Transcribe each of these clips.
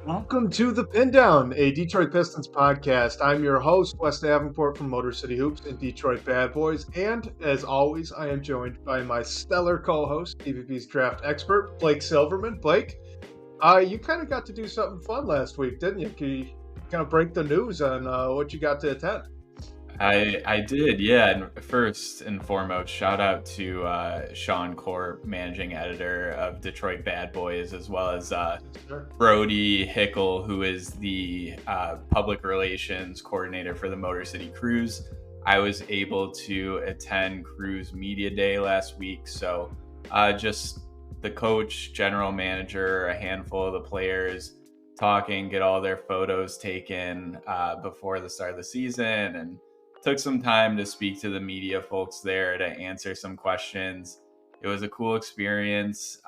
Welcome to the Pindown, a Detroit Pistons podcast. I'm your host, Wes Davenport from Motor City Hoops and Detroit Bad Boys. And as always, I am joined by my stellar co-host, PvP's draft expert, Blake Silverman. Blake, you kind of got to do something fun last week, didn't you? Can you kind of break the news on what you got to attend? I did, yeah. And first and foremost, shout out to Sean Corp, managing editor of Detroit Bad Boys, as well as Sure. Brody Hickle, who is the public relations coordinator for the Motor City Cruise. I was able to attend Cruise Media Day last week, so just the coach, general manager, a handful of the players talking, get all their photos taken before the start of the season, and took some time to speak to the media folks there to answer some questions. It was a cool experience.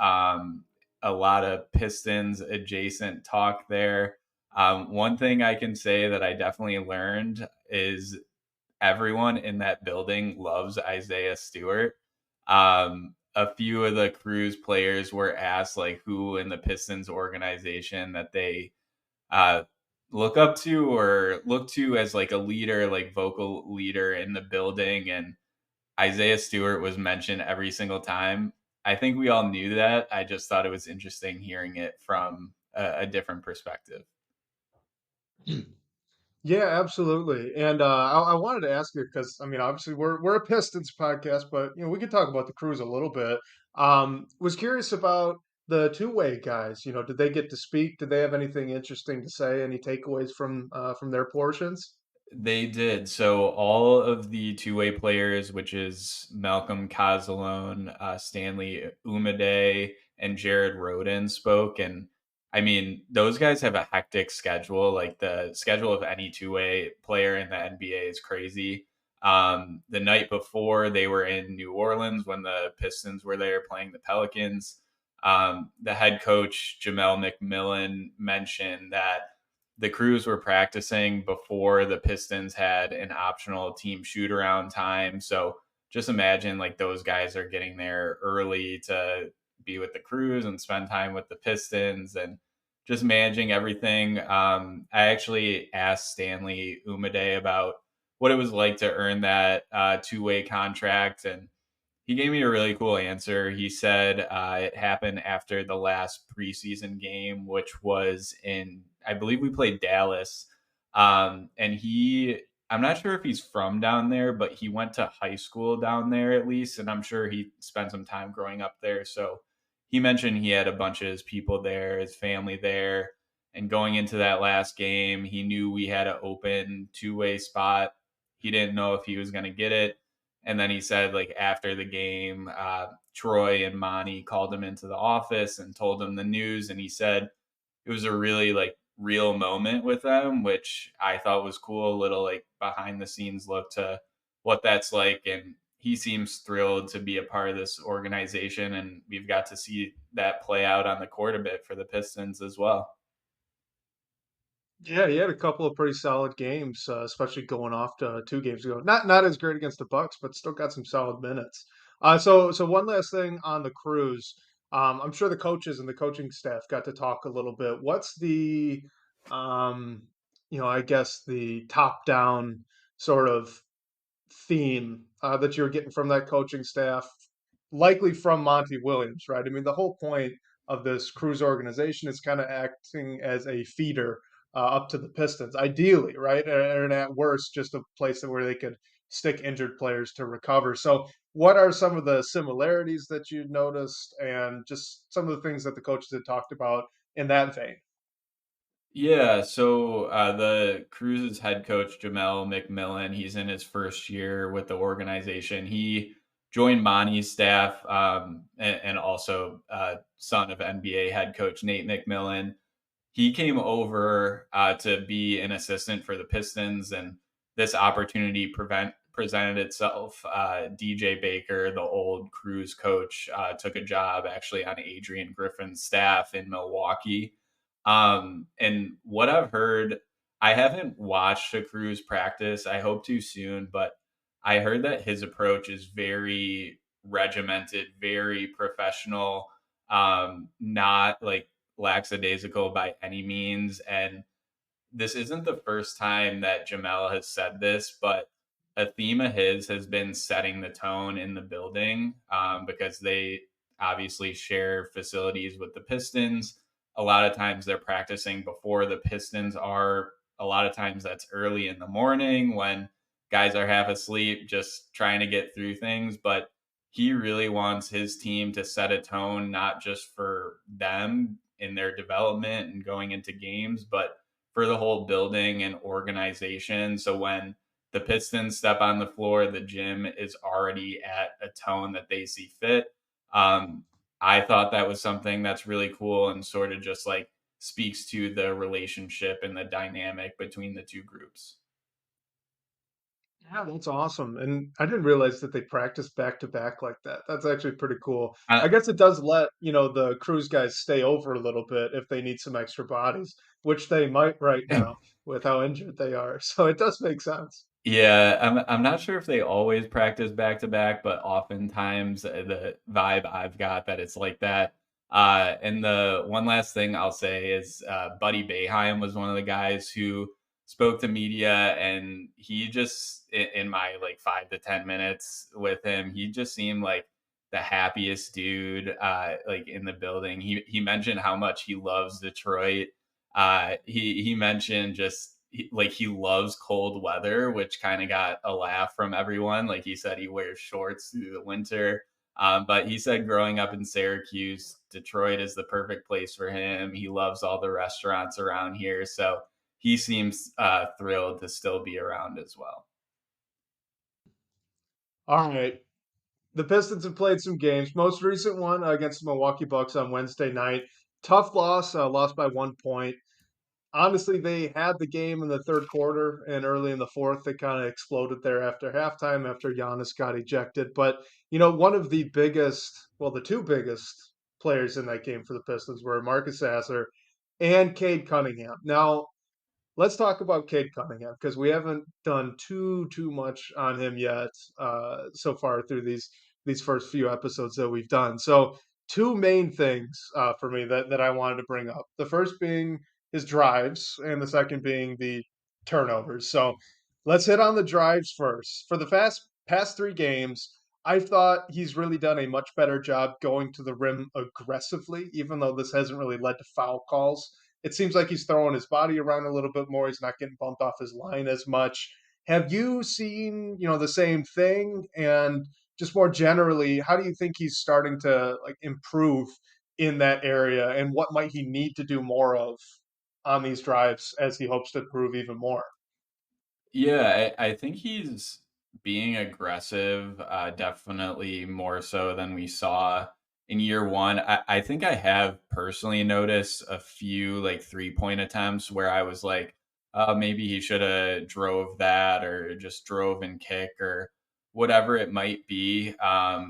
A lot of Pistons adjacent talk there. One thing I can say that I definitely learned is everyone in that building loves Isaiah Stewart. A few of the Cruise players were asked like who in the Pistons organization that they uh, look up to or look to as like a leader, like vocal leader in the building. And Isaiah Stewart was mentioned every single time. I think we all knew that. I just thought it was interesting hearing it from a different perspective. Yeah, absolutely. And I wanted to ask you because I mean, obviously we're a Pistons podcast, but we could talk about the Cruise a little bit. Was curious about the two-way guys. Did they get to speak? Did they have anything interesting to say? Any takeaways from their portions? They did. So all of the two-way players, which is Malcolm Cazalone, Stanley Umade, and Jared Roden spoke. And I mean, those guys have a hectic schedule. Like the schedule of any two-way player in the NBA is crazy. The night before, they were in New Orleans when the Pistons were there playing the Pelicans. The head coach, Jamel McMillan, mentioned that the crews were practicing before the Pistons had an optional team shoot around time. So just imagine like those guys are getting there early to be with the crews and spend time with the Pistons and just managing everything. I actually asked Stanley Umade about what it was like to earn that two-way contract, and he gave me a really cool answer. He said it happened after the last preseason game, which was in, I believe we played Dallas. And I'm not sure if he's from down there, but he went to high school down there at least. And I'm sure he spent some time growing up there. So he mentioned he had a bunch of his people there, his family there. And going into that last game, he knew we had an open two-way spot. He didn't know if he was going to get it, and then he said, like, after the game, Troy and Monty called him into the office and told him the news. And he said it was a really, like, real moment with them, which I thought was cool. A little, like, behind the scenes look to what that's like. And he seems thrilled to be a part of this organization. And we've got to see that play out on the court a bit for the Pistons as well. Yeah, he had a couple of pretty solid games, especially going off to 2 games ago. Not as great against the Bucks, but still got some solid minutes. So one last thing on the Cruise. I'm sure the coaches and the coaching staff got to talk a little bit. What's the, um, I guess the top-down sort of theme that you're getting from that coaching staff, likely from Monty Williams, right? I mean, the whole point of this Cruise organization is kind of acting as a feeder up to the Pistons, ideally, right? And at worst, just a place where they could stick injured players to recover. So, what are some of the similarities that you noticed, and just some of the things that the coaches had talked about in that vein? Yeah, so the Cruises head coach Jamel McMillan, he's in his first year with the organization. He joined Monty's staff, and also son of NBA head coach Nate McMillan. He came over to be an assistant for the Pistons, and this opportunity presented itself. DJ Baker, the old Cruise coach, took a job actually on Adrian Griffin's staff in Milwaukee. And what I've heard, I haven't watched a Cruise practice. I hope to soon, but I heard that his approach is very regimented, very professional, not like lackadaisical by any means. And this isn't the first time that Jamel has said this, but a theme of his has been setting the tone in the building, because they obviously share facilities with the Pistons. A lot of times they're practicing before the Pistons are. A lot of times that's early in the morning when guys are half asleep, just trying to get through things. But he really wants his team to set a tone, not just for them in their development and going into games, but for the whole building and organization. So when the Pistons step on the floor, the gym is already at a tone that they see fit. Um, I thought that was something that's really cool and sort of just like speaks to the relationship and the dynamic between the two groups. Yeah, that's awesome. And I didn't realize that they practice back to back like that. That's actually pretty cool. I I, guess it does let, the cruise guys stay over a little bit if they need some extra bodies, which they might right now with how injured they are. So it does make sense. Yeah, I'm not sure if they always practice back to back, but oftentimes the vibe I've got that it's like that. And the one last thing I'll say is Buddy Boeheim was one of the guys who spoke to media, and he just in my like 5 to 10 minutes with him, he just seemed like the happiest dude like in the building. He mentioned how much he loves Detroit. He mentioned just like he loves cold weather, which kind of got a laugh from everyone. Like he said, he wears shorts through the winter. But he said growing up in Syracuse, Detroit is the perfect place for him. He loves all the restaurants around here. So he seems thrilled to still be around as well. All right. The Pistons have played some games. Most recent one against the Milwaukee Bucks on Wednesday night. Tough loss, lost by 1 point. Honestly, they had the game in the third quarter and early in the fourth. They kind of exploded there after halftime after Giannis got ejected. But, one of the biggest, well, the two biggest players in that game for the Pistons were Marcus Sasser and Cade Cunningham. Now, let's talk about Cade Cunningham because we haven't done too much on him yet so far through these first few episodes that we've done. So two main things for me that I wanted to bring up. The first being his drives, and the second being the turnovers. So let's hit on the drives first. For the past 3 games, I thought he's really done a much better job going to the rim aggressively, even though this hasn't really led to foul calls. It seems like he's throwing his body around a little bit more. He's not getting bumped off his line as much. Have you seen, the same thing? And just more generally, how do you think he's starting to like improve in that area? And what might he need to do more of on these drives as he hopes to improve even more? Yeah, I think he's being aggressive, definitely more so than we saw in year one. I think I have personally noticed a few like 3 point attempts where I was like, maybe he should have drove that or just drove and kick or whatever it might be. I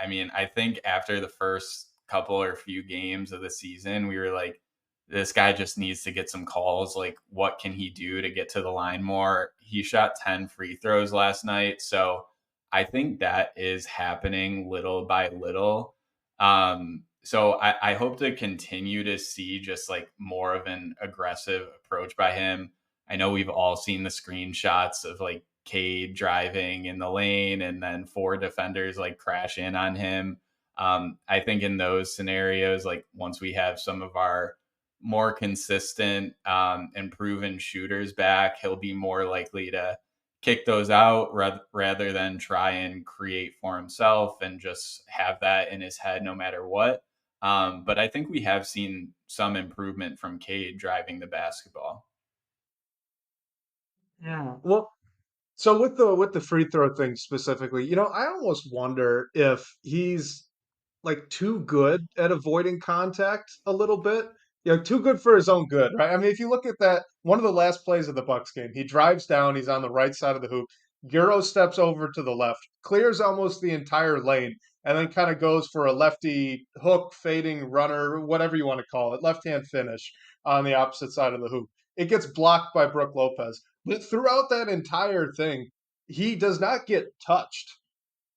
mean, I think after the first couple or few games of the season, we were like, this guy just needs to get some calls. Like, what can he do to get to the line more? He shot 10 free throws last night. So I think that is happening little by little. So I hope to continue to see just like more of an aggressive approach by him. I know we've all seen the screenshots of like Cade driving in the lane and then 4 defenders like crash in on him. I think in those scenarios, like once we have some of our more consistent and proven shooters back, he'll be more likely to kick those out rather than try and create for himself and just have that in his head no matter what. But I think we have seen some improvement from Cade driving the basketball. Yeah. Well, so with the free throw thing specifically, I almost wonder if he's like too good at avoiding contact a little bit. Too good for his own good, right? I mean, if you look at that, one of the last plays of the Bucks game, he drives down, he's on the right side of the hoop. Euro steps over to the left, clears almost the entire lane, and then kind of goes for a lefty hook, fading runner, whatever you want to call it, left hand finish on the opposite side of the hoop. It gets blocked by Brook Lopez. But throughout that entire thing, he does not get touched.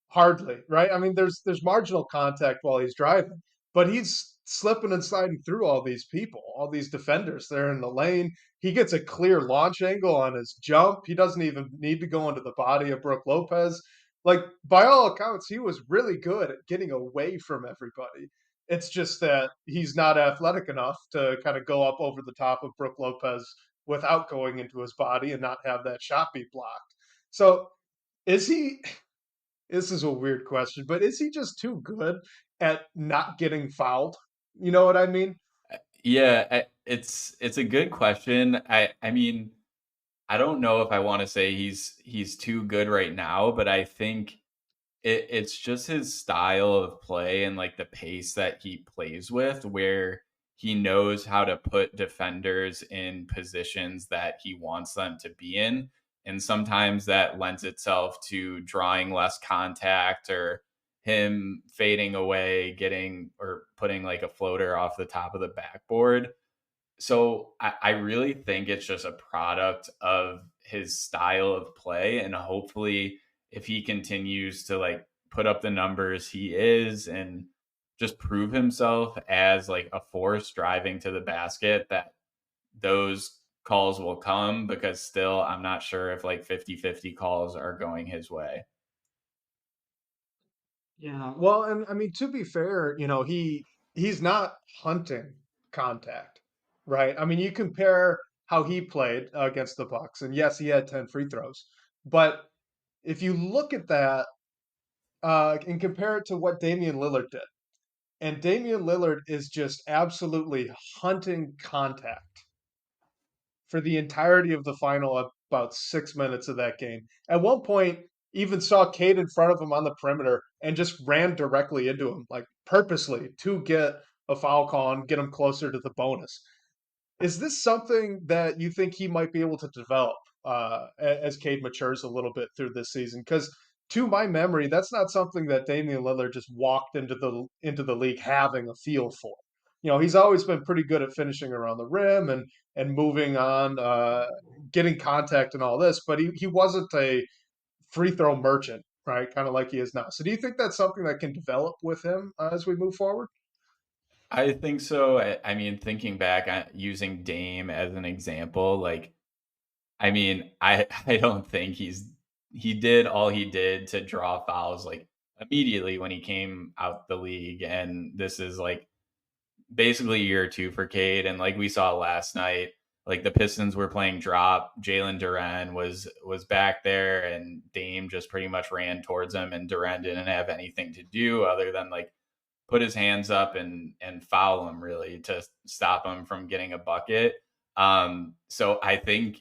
Hardly, right? I mean, there's marginal contact while he's driving, but he's slipping and sliding through all these people, all these defenders. They're in the lane. He gets a clear launch angle on his jump. He doesn't even need to go into the body of Brooke Lopez. Like, by all accounts, he was really good at getting away from everybody. It's just that he's not athletic enough to kind of go up over the top of Brooke Lopez without going into his body and not have that shot be blocked. So, is he this is a weird question, but is he just too good at not getting fouled? You know what I mean? Yeah, it's a good question. I mean, I don't know if I want to say he's too good right now, but I think it's just his style of play and like the pace that he plays with, where he knows how to put defenders in positions that he wants them to be in. And sometimes that lends itself to drawing less contact or him fading away, getting or putting like a floater off the top of the backboard. So I really think it's just a product of his style of play. And hopefully, if he continues to like put up the numbers he is and just prove himself as like a force driving to the basket, that those calls will come, because still I'm not sure if like 50-50 calls are going his way. Yeah. Well, and I mean, to be fair, he's not hunting contact, right? I mean, you compare how he played against the Bucks, and yes, he had 10 free throws. But if you look at that and compare it to what Damian Lillard did, and Damian Lillard is just absolutely hunting contact for the entirety of the final, about 6 minutes of that game. At one point, even saw Cade in front of him on the perimeter and just ran directly into him, like purposely to get a foul call and get him closer to the bonus. Is this something that you think he might be able to develop as Cade matures a little bit through this season? Because to my memory, that's not something that Damian Lillard just walked into the league having a feel for. He's always been pretty good at finishing around the rim and moving on, getting contact and all this, but he wasn't a free throw merchant, right? Kind of like he is now. So do you think that's something that can develop with him as we move forward? I think so. I mean, thinking back on using Dame as an example, like I mean, I don't think he did all he did to draw fouls like immediately when he came out the league, and this is like basically year two for Cade. And like we saw last night, like the Pistons were playing drop. Jalen Duren was back there, and Dame just pretty much ran towards him, and Duren didn't have anything to do other than like put his hands up and foul him really to stop him from getting a bucket. So I think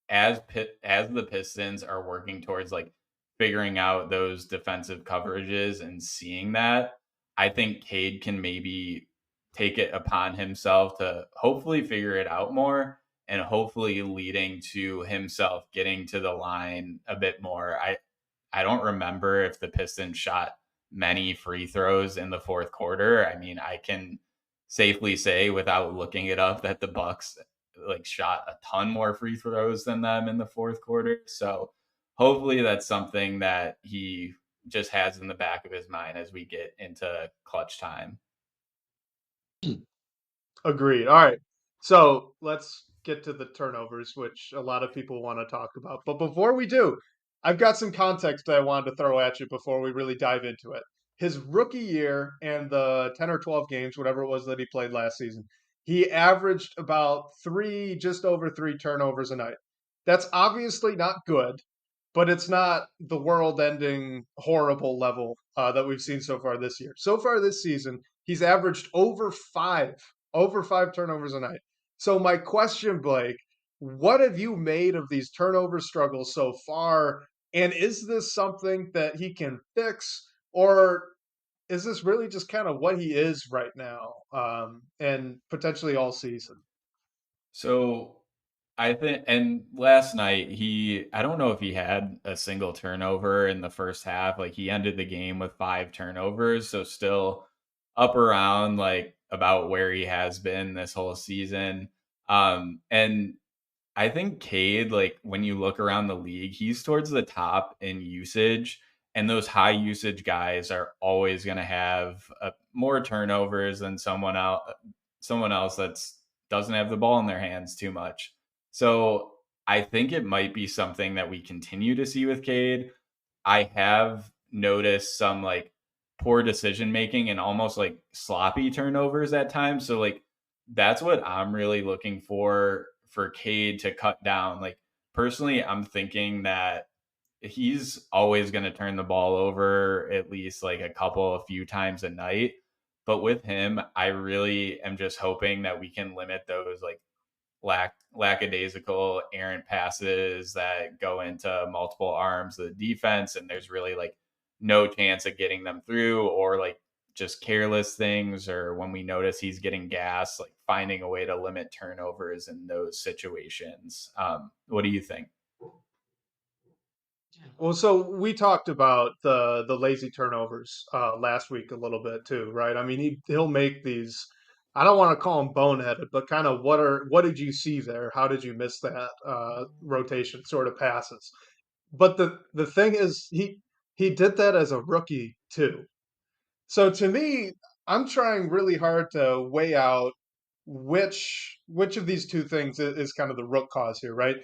as the Pistons are working towards like figuring out those defensive coverages and seeing that, I think Cade can maybe take it upon himself to hopefully figure it out more, and hopefully leading to himself getting to the line a bit more. I don't remember if the Pistons shot many free throws in the fourth quarter. I mean, I can safely say without looking it up that the Bucks like shot a ton more free throws than them in the fourth quarter. So hopefully that's something that he just has in the back of his mind as we get into clutch time. Agreed. All right. So let's get to the turnovers, which a lot of people want to talk about. But before we do, I've got some context that I wanted to throw at you before we really dive into it. His rookie year and the 10 or 12 games, whatever it was that he played last season, he averaged about just over three turnovers a night. That's obviously not good, but it's not the world-ending horrible level that we've seen so far this year. So far this season, he's averaged over five turnovers a night. So my question, Blake, what have you made of these turnover struggles so far? And is this something that he can fix, or is this really just kind of what he is right now, and potentially all season? So I think, and last night I don't know if he had a single turnover in the first half. Like he ended the game with 5 turnovers. So still up around like about where he has been this whole season. And I think Cade, like when you look around the league, he's towards the top in usage, and those high usage guys are always going to have more turnovers than someone else that's doesn't have the ball in their hands too much. So I think it might be something that we continue to see with Cade. I have noticed some like poor decision making and almost like sloppy turnovers at times. So like that's what I'm really looking for Cade to cut down. Like personally, I'm thinking that he's always going to turn the ball over at least like a few times a night. But with him, I really am just hoping that we can limit those like lackadaisical errant passes that go into multiple arms of the defense, and there's really like no chance of getting them through, or like just careless things, or when we notice he's getting gas, like finding a way to limit turnovers in those situations. What do you think? Well, so we talked about the lazy turnovers last week a little bit too, right? I mean, he'll make these. I don't want to call them boneheaded, but kind of what did you see there? How did you miss that rotation sort of passes? But the thing is, he did that as a rookie too. So to me, I'm trying really hard to weigh out which of these two things is kind of the root cause here, right?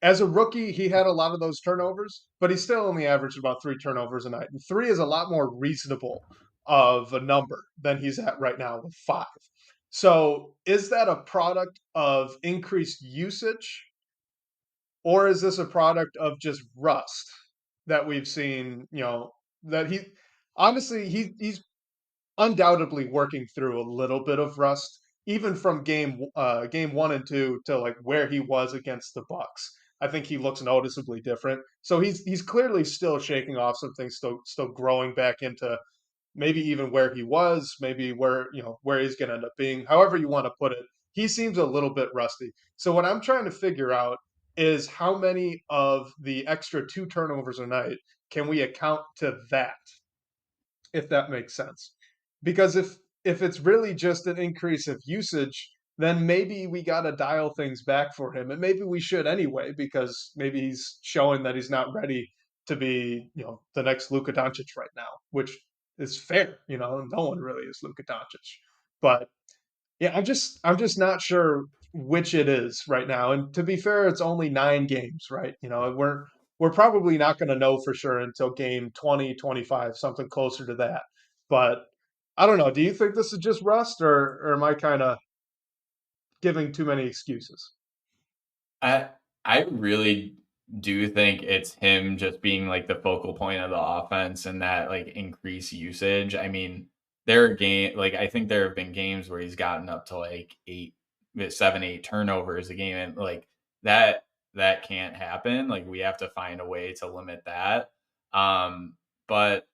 As a rookie, he had a lot of those turnovers, but he still only averaged about 3 turnovers a night. And three is a lot more reasonable of a number than he's at right now with 5. So is that a product of increased usage, or is this a product of just rust that we've seen, that he honestly he's undoubtedly working through a little bit of rust, even from game 1 and 2 to like where he was against the Bucks. I think he looks noticeably different. So he's clearly still shaking off some things, still growing back into maybe even where he was, maybe where he's going to end up being. However you want to put it, he seems a little bit rusty. So what I'm trying to figure out is how many of the extra 2 turnovers a night can we account to that, if that makes sense. Because if it's really just an increase of usage, then maybe we got to dial things back for him, and maybe we should anyway, because maybe he's showing that he's not ready to be, the next Luka Doncic right now, which is fair. No one really is Luka Doncic, but yeah, I'm just not sure which it is right now. And to be fair, it's only 9 games, right? We're probably not going to know for sure until game 20, 25, something closer to that. But I don't know. Do you think this is just rust, or am I kind of giving too many excuses? I I really do think it's him just being like the focal point of the offense and that like increased usage. I mean, I think there have been games where he's gotten up to like 7, 8 turnovers a game, and like that that can't happen. Like we have to find a way to limit that. But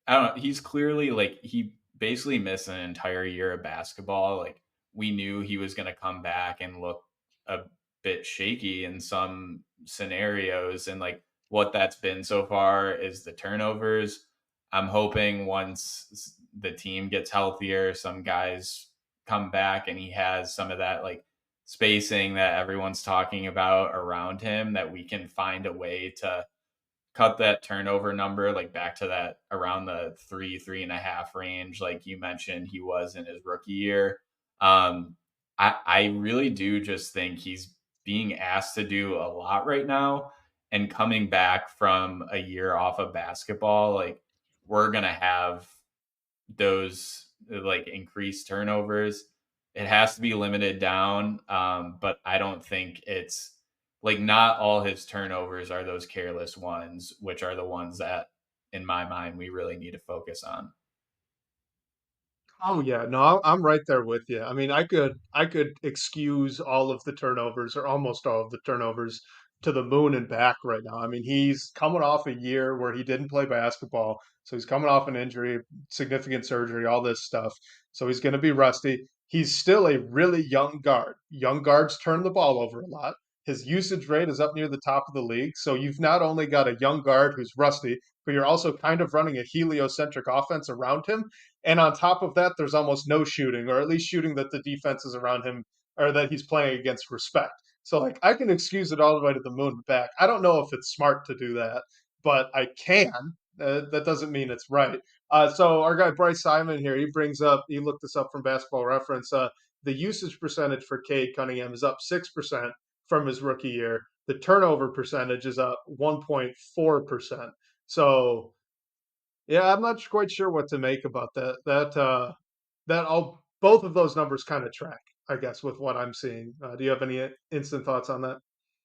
I don't know. He's clearly like he basically missed an entire year of basketball. Like we knew he was going to come back and look a bit shaky in some scenarios, and like what that's been so far is the turnovers. I'm hoping once the team gets healthier, some guys come back and he has some of that like spacing that everyone's talking about around him, that we can find a way to cut that turnover number like back to that around the 3.5 range, like you mentioned he was in his rookie year. I really do just think he's being asked to do a lot right now, and coming back from a year off of basketball, like we're gonna have those like increased turnovers. It has to be limited down, but I don't think it's like not all his turnovers are those careless ones, which are the ones that, in my mind, we really need to focus on. Oh yeah, no, I'm right there with you. I mean, I could excuse all of the turnovers, or almost all of the turnovers, to the moon and back right now. I mean, he's coming off a year where he didn't play basketball, so he's coming off an injury, significant surgery, all this stuff. So he's going to be rusty. He's still a really young guard. Young guards turn the ball over a lot. His usage rate is up near the top of the league. So you've not only got a young guard who's rusty, but you're also kind of running a heliocentric offense around him, and on top of that, there's almost no shooting, or at least shooting that the defenses around him or that he's playing against respect. So like I can excuse it all the way to the moon and back. I don't know if it's smart to do that, but I can. That doesn't mean it's right. So our guy Bryce Simon here, he brings up, he looked this up from Basketball Reference. The usage percentage for Cade Cunningham is up 6% from his rookie year. The turnover percentage is up 1.4%. So yeah, I'm not quite sure what to make about that. That all both of those numbers kind of track, I guess, with what I'm seeing. Do you have any instant thoughts on that?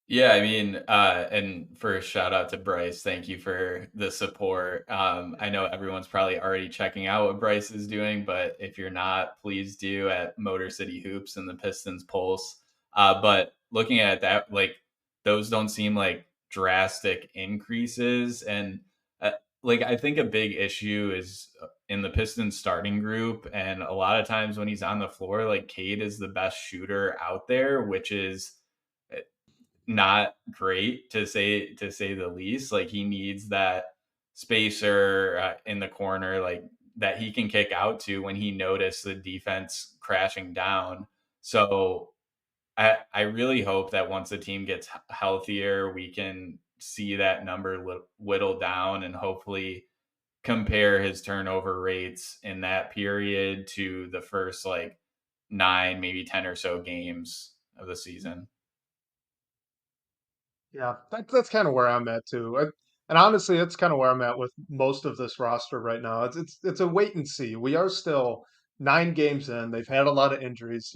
Yeah, I mean, and for a shout out to Bryce, thank you for the support. I know everyone's probably already checking out what Bryce is doing, but if you're not, please do at Motor City Hoops and the Pistons Pulse. But looking at that, like those don't seem like drastic increases, and uh, like I think a big issue is in the Pistons starting group, and a lot of times when he's on the floor, like Cade is the best shooter out there, which is not great to say the least. Like he needs that spacer in the corner, like that he can kick out to when he noticed the defense crashing down. So I really hope that once the team gets healthier, we can see that number whittle down and hopefully compare his turnover rates in that period to the first like 9, maybe 10 or so games of the season. Yeah, that's kind of where I'm at too. And honestly, that's kind of where I'm at with most of this roster right now. It's a wait and see. We are still 9 games in. They've had a lot of injuries.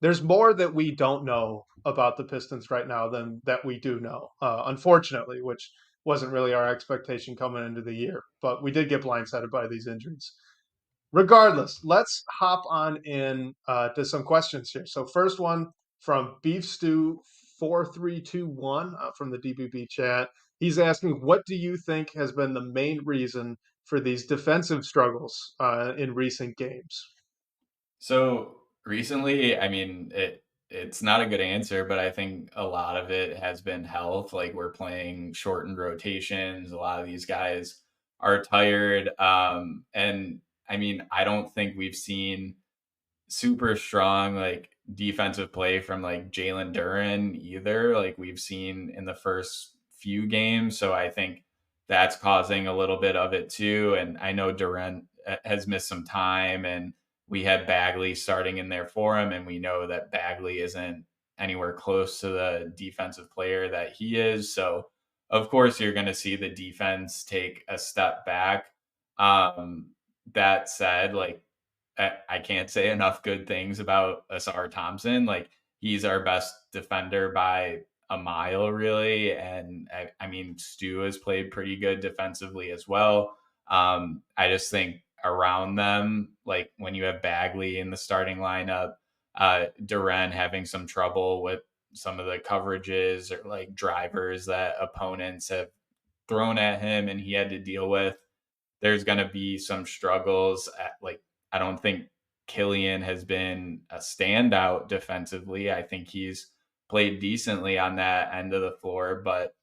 There's more that we don't know about the Pistons right now than that we do know. Unfortunately, which wasn't really our expectation coming into the year, but we did get blindsided by these injuries. Regardless, let's hop on in to some questions here. So first one from Beef Stew 4321 from the DBB chat. He's asking, what do you think has been the main reason for these defensive struggles in recent games? So recently, I mean, it's not a good answer, but I think a lot of it has been health. Like we're playing shortened rotations. A lot of these guys are tired. And I mean, I don't think we've seen super strong like defensive play from like Jalen Duren either, like we've seen in the first few games. So I think that's causing a little bit of it too. And I know Duren has missed some time, and we had Bagley starting in there for him, and we know that Bagley isn't anywhere close to the defensive player that he is. So of course you're going to see the defense take a step back. Um, that said, like I can't say enough good things about Asar Thompson. Like he's our best defender by a mile, really. And I mean, Stu has played pretty good defensively as well. I just think around them, like when you have Bagley in the starting lineup, Duren having some trouble with some of the coverages or like drivers that opponents have thrown at him and he had to deal with, there's going to be some struggles at like I don't think Killian has been a standout defensively. I think he's played decently on that end of the floor, but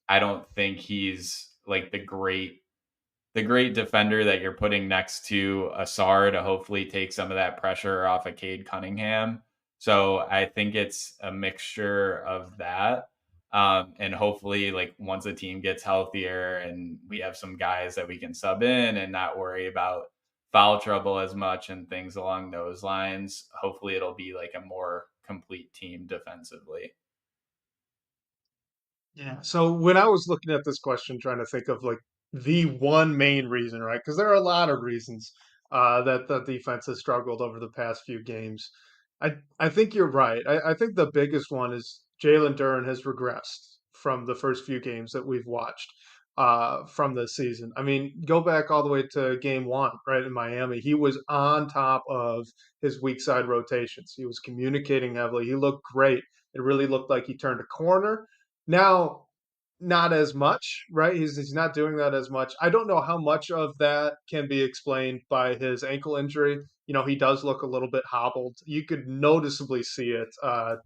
I don't think he's like the great defender that you're putting next to Asar to hopefully take some of that pressure off of Cade Cunningham. So I think it's a mixture of that. And hopefully, like once the team gets healthier and we have some guys that we can sub in and not worry about foul trouble as much and things along those lines, hopefully it'll be like a more complete team defensively. Yeah. So when I was looking at this question, trying to think of like the one main reason, right? Because there are a lot of reasons that the defense has struggled over the past few games. I think you're right. I think the biggest one is Jalen Duren has regressed from the first few games that we've watched from this season. I mean, go back all the way to game one, right, in Miami. He was on top of his weak side rotations. He was communicating heavily. He looked great. It really looked like he turned a corner. Now, not as much, right? He's not doing that as much. I don't know how much of that can be explained by his ankle injury. He does look a little bit hobbled. You could noticeably see it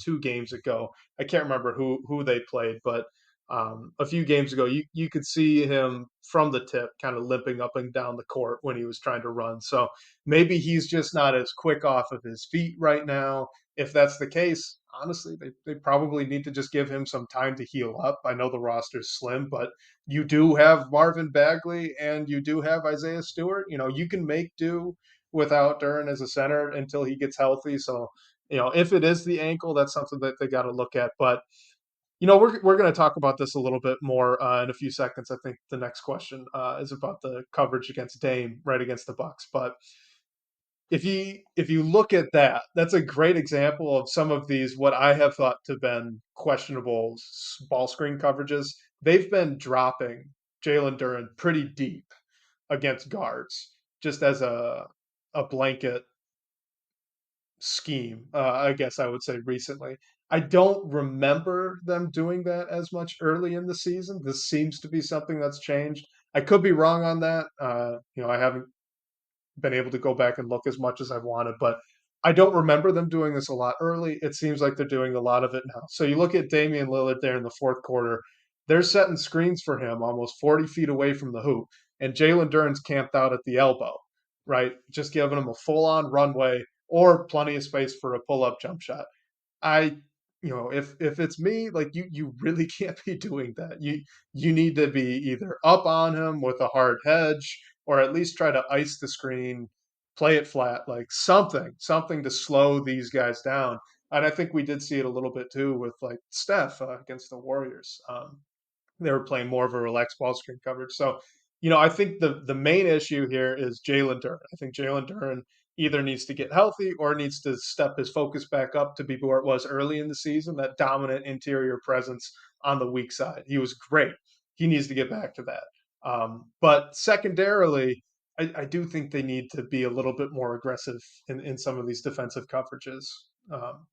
2 games ago. I can't remember who they played, but a few games ago, you could see him from the tip, kind of limping up and down the court when he was trying to run. So maybe he's just not as quick off of his feet right now. If that's the case, honestly, they probably need to just give him some time to heal up. I know the roster's slim, but you do have Marvin Bagley and you do have Isaiah Stewart. You know, you can make do without Duran as a center until he gets healthy. So, you know, if it is the ankle, that's something that they got to look at. But you know, we're going to talk about this a little bit more in a few seconds. I think the next question is about the coverage against Dame, right against the Bucks. But if you look at that, that's a great example of some of these what I have thought to been questionable ball screen coverages. They've been dropping Jalen Duren pretty deep against guards, just as a blanket scheme, I guess I would say recently. I don't remember them doing that as much early in the season. This seems to be something that's changed. I could be wrong on that. You know, I haven't been able to go back and look as much as I wanted, but I don't remember them doing this a lot early. It seems like they're doing a lot of it now. So you look at Damian Lillard there in the fourth quarter, they're setting screens for him almost 40 feet away from the hoop, and Jalen Duren's camped out at the elbow, right? Just giving him a full on runway or plenty of space for a pull up jump shot. I you know, if it's me, like you really can't be doing that. You need to be either up on him with a hard hedge or at least try to ice the screen, play it flat, like something to slow these guys down. And I think we did see it a little bit too with like Steph against the Warriors. They were playing more of a relaxed ball screen coverage. So, you know, I think the main issue here is Jalen Duren. I think Jalen Duren either needs to get healthy or needs to step his focus back up to be where it was early in the season, that dominant interior presence on the weak side. He was great. He needs to get back to that. But secondarily, I do think they need to be a little bit more aggressive in some of these defensive coverages,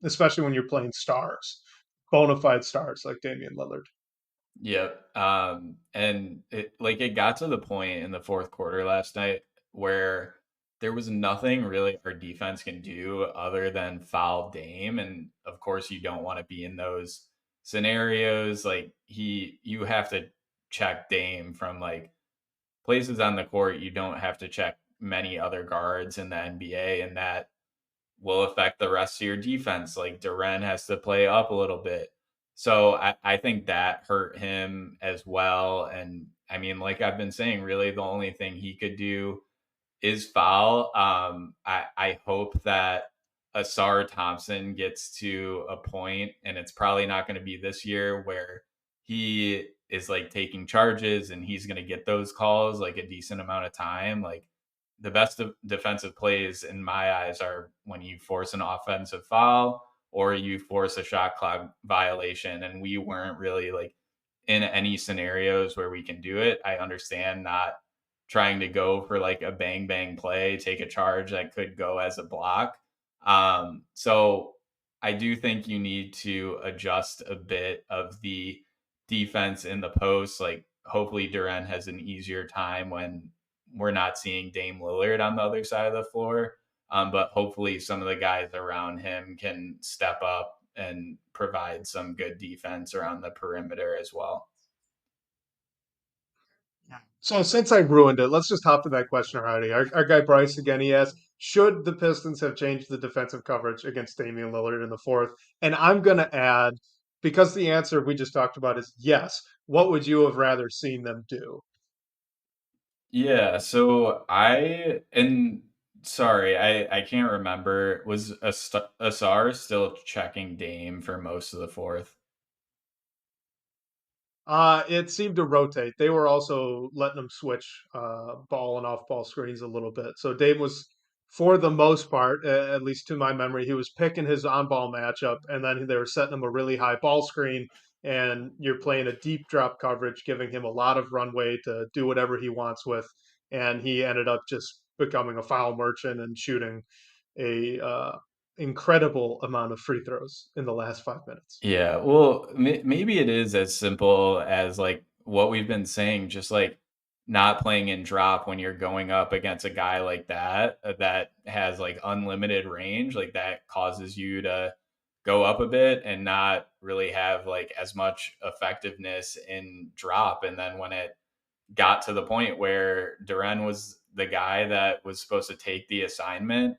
especially when you're playing stars, bona fide stars like Damian Lillard. Yep. And it got to the point in the fourth quarter last night where there was nothing really our defense can do other than foul Dame. And of course, you don't want to be in those scenarios. You have to check Dame from like places on the court. You don't have to check many other guards in the NBA, and that will affect the rest of your defense. Like Duren has to play up a little bit. So I think that hurt him as well. And I mean, like I've been saying, really the only thing he could do is foul. I hope that Asar Thompson gets to a point, and it's probably not going to be this year, where he is like taking charges and he's going to get those calls like a decent amount of time. Like the best defensive plays in my eyes are when you force an offensive foul or you force a shot clock violation. And we weren't really like in any scenarios where we can do it. I understand not trying to go for like a bang bang play, take a charge that could go as a block. So I do think you need to adjust a bit of the defense in the post. Like hopefully Duran has an easier time when we're not seeing Dame Lillard on the other side of the floor. But hopefully some of the guys around him can step up and provide some good defense around the perimeter as well. So since I ruined it, let's just hop to that question already. Our guy Bryce again, he asked, should the Pistons have changed the defensive coverage against Damian Lillard in the fourth? And I'm going to add, because the answer we just talked about is yes, what would you have rather seen them do? Yeah, so sorry, I can't remember. Was Asar still checking Dame for most of the fourth? It seemed to rotate. They were also letting them switch ball and off ball screens a little bit. So Dave was, for the most part, at least to my memory, he was picking his on ball matchup, and then they were setting him a really high ball screen, and you're playing a deep drop coverage, giving him a lot of runway to do whatever he wants with. And he ended up just becoming a foul merchant and shooting a incredible amount of free throws in the last 5 minutes. Yeah, well, maybe it is as simple as like what we've been saying, just like not playing in drop when you're going up against a guy like that that has like unlimited range, like that causes you to go up a bit and not really have like as much effectiveness in drop. And then when it got to the point where Duren was the guy that was supposed to take the assignment,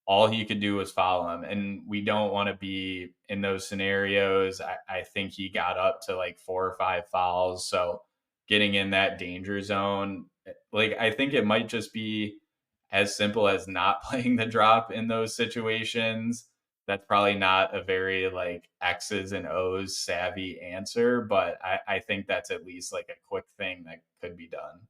all he could do was follow him. And we don't want to be in those scenarios. I think he got up to like 4 or 5 fouls. So getting in that danger zone, like I think it might just be as simple as not playing the drop in those situations. That's probably not a very like X's and O's savvy answer, but I think that's at least like a quick thing that could be done.